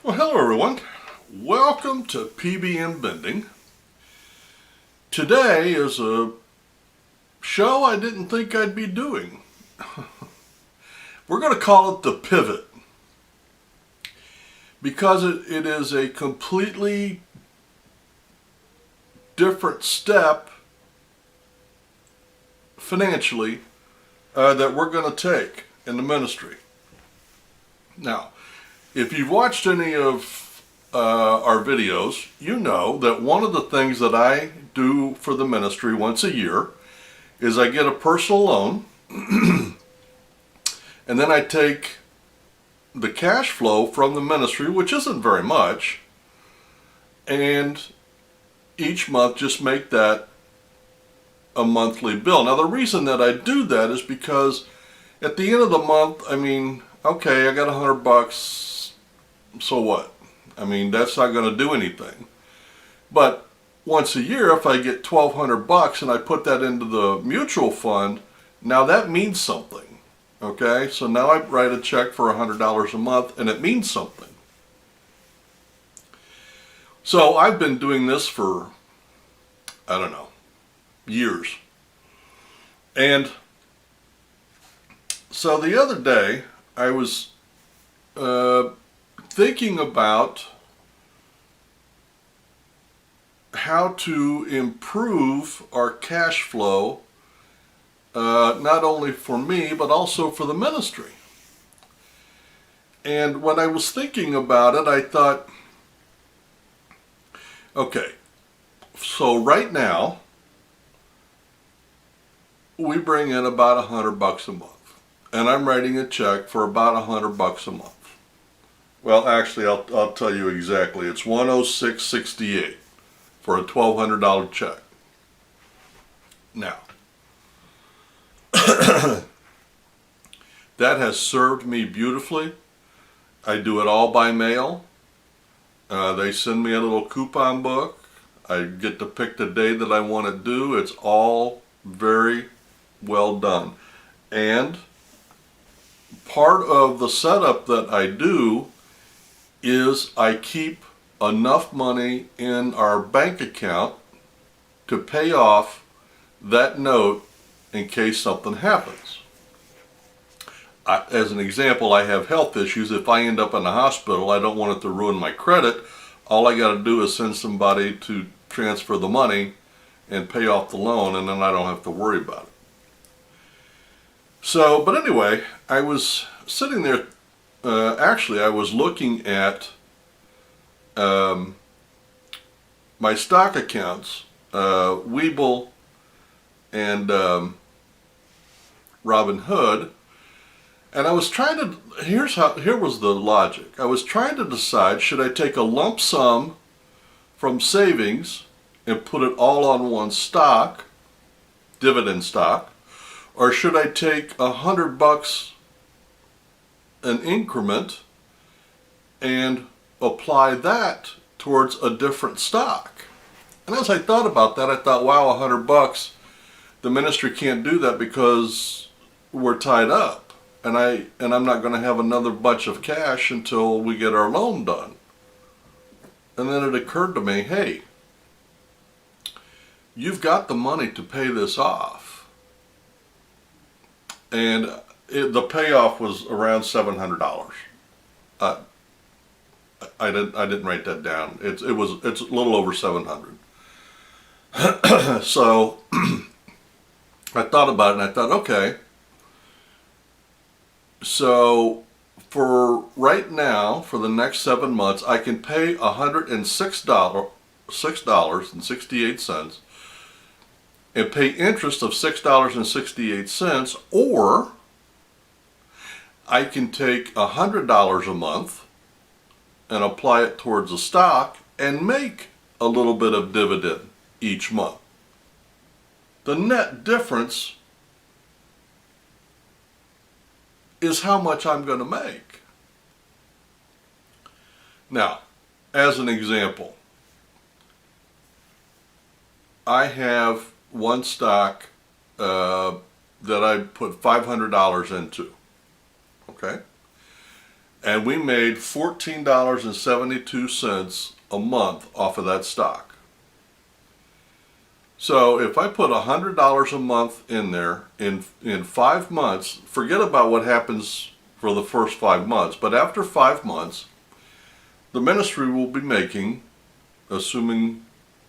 Well, hello everyone. Welcome to P.B.M. Vending. Today is a show I didn't think I'd be doing. We're going to call it The Pivot because it is a completely different step financially that we're going to take in the ministry. Now, if you've watched any of our videos, you know that one of the things that I do for the ministry once a year is I get a personal loan and then I take the cash flow from the ministry, which isn't very much, and each month just make that a monthly bill. Now the reason that I do that is because at the end of the month, okay, I got $100, so what? That's not going to do anything. But once a year, if I get $1,200 and I put that into the mutual fund, now that means something. Okay, so now I write a check for $100 a month and it means something. So I've been doing this for, I don't know, years. And so the other day I was thinking about how to improve our cash flow, not only for me but also for the ministry. And when I was thinking about it, I thought, okay, so right now we bring in about $100 a month, and I'm writing a check for about $100 a month. Well, actually, I'll tell you exactly. It's $106.68 for a $1,200 check. Now, that has served me beautifully. I do it all by mail. They send me a little coupon book. I get to pick the day that I want to do. It's all very well done. And part of the setup that I do is I keep enough money in our bank account to pay off that note in case something happens. As an example, I have health issues. If I end up in the hospital, I don't want it to ruin my credit. All I got to do is send somebody to transfer the money and pay off the loan, and then I don't have to worry about it. So, but anyway, I was sitting there. Actually, I was looking at my stock accounts, Webull and Robinhood, and I was trying to. Here was the logic. I was trying to decide: should I take a lump sum from savings and put it all on one stock, dividend stock, or should I take $100 an increment and apply that towards a different stock? And as I thought about that, I thought, wow, $100, the ministry can't do that because we're tied up, and I'm not going to have another bunch of cash until we get our loan done. And then it occurred to me, hey, you've got the money to pay this off. And the payoff was around $700. I didn't write that down. It's a little over 700. So I thought about it and I thought, okay, so for right now, for the next 7 months, I can pay $6.68 and pay interest of $6.68, or I can take $100 a month and apply it towards a stock and make a little bit of dividend each month. The net difference is how much I'm going to make. Now, as an example, I have one stock that I put $500 into. Okay? and we made $14.72 a month off of that stock. So if I put $100 a month in there in 5 months, forget about what happens for the first 5 months, but after 5 months, the ministry will be making, assuming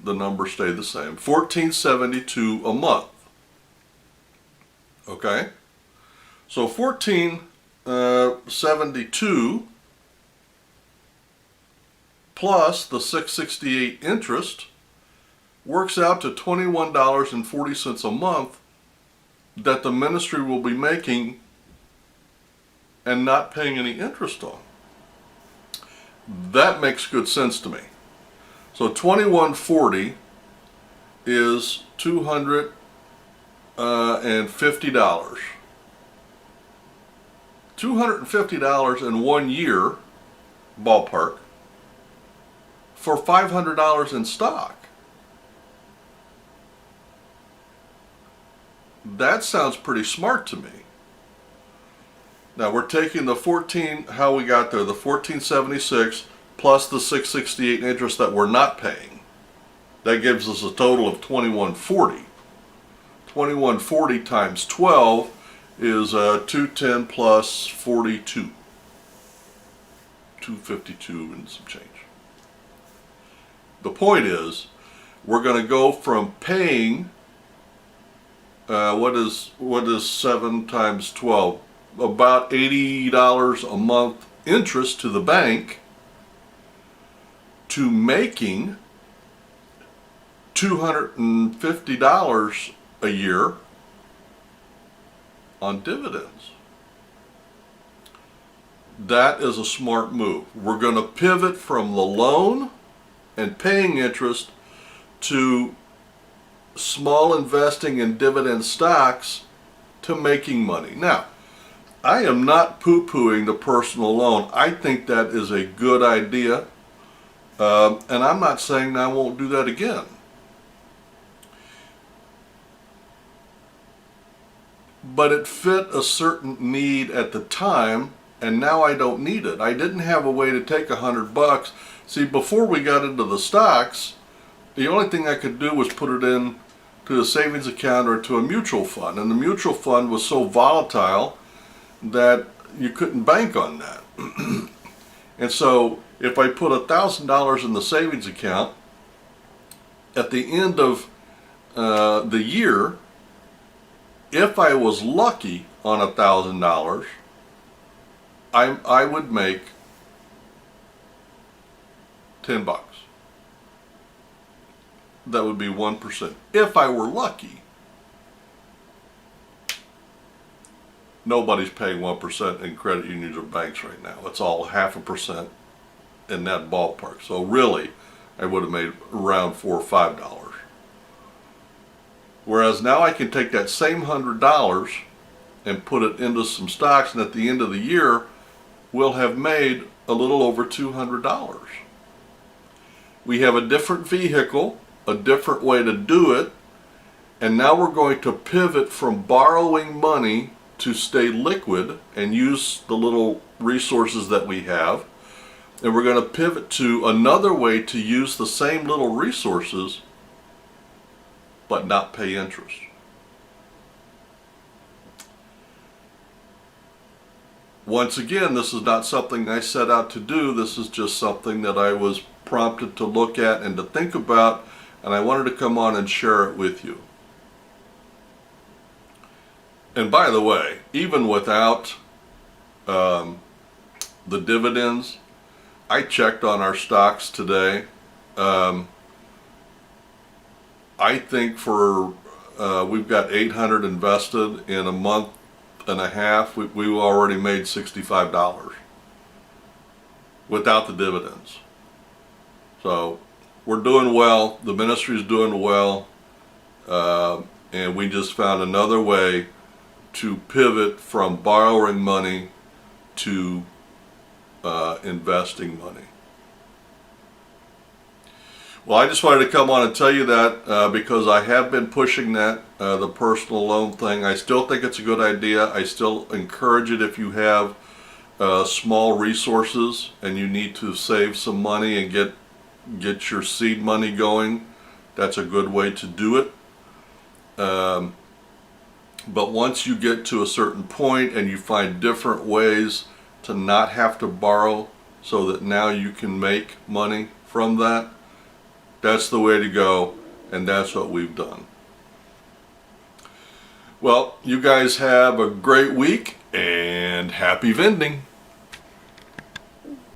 the numbers stay the same, $14.72 a month. Okay? So $14.72 plus the $6.68 interest works out to $21.40 a month that the ministry will be making and not paying any interest on. That makes good sense to me. So $21.40 is $250. $250 in 1 year, ballpark, for $500 in stock. That sounds pretty smart to me. Now we're taking the how we got there, the $14.76 plus the $6.68 interest that we're not paying. That gives us a total of $21.40. $21.40 times 12 is $210 plus 42. $252 and some change. The point is, we're going to go from paying what is 7 times 12? About $80 a month interest to the bank, to making $250 a year on dividends. That is a smart move. We're going to pivot from the loan and paying interest to small investing in dividend stocks to making money. Now, I am not poo-pooing the personal loan. I think that is a good idea, and I'm not saying I won't do that again. But it fit a certain need at the time, and now I don't need it. I didn't have a way to take $100. See, before we got into the stocks, the only thing I could do was put it in to a savings account or to a mutual fund, and the mutual fund was so volatile that you couldn't bank on that. And so if I put $1,000 in the savings account, at the end of the year, if I was lucky on $1,000, I would make $10. That would be 1%. If I were lucky. Nobody's paying 1% in credit unions or banks right now. It's all 0.5% in that ballpark. So really, I would have made around $4 or $5. Whereas now I can take that same $100 and put it into some stocks, and at the end of the year, we'll have made a little over $200. We have a different vehicle, a different way to do it, and now we're going to pivot from borrowing money to stay liquid and use the little resources that we have, and we're going to pivot to another way to use the same little resources but not pay interest. Once again, this is not something I set out to do. This is just something that I was prompted to look at and to think about, and I wanted to come on and share it with you. And by the way, even without the dividends, I checked on our stocks today. I think we've got 800 invested in a month and a half. We already made $65 without the dividends. So we're doing well. The ministry is doing well, and we just found another way to pivot from borrowing money to investing money. Well, I just wanted to come on and tell you that because I have been pushing that, the personal loan thing. I still think it's a good idea. I still encourage it if you have small resources and you need to save some money and get your seed money going, that's a good way to do it. But once you get to a certain point and you find different ways to not have to borrow so that now you can make money from that, that's the way to go, and that's what we've done. Well, you guys have a great week and happy vending.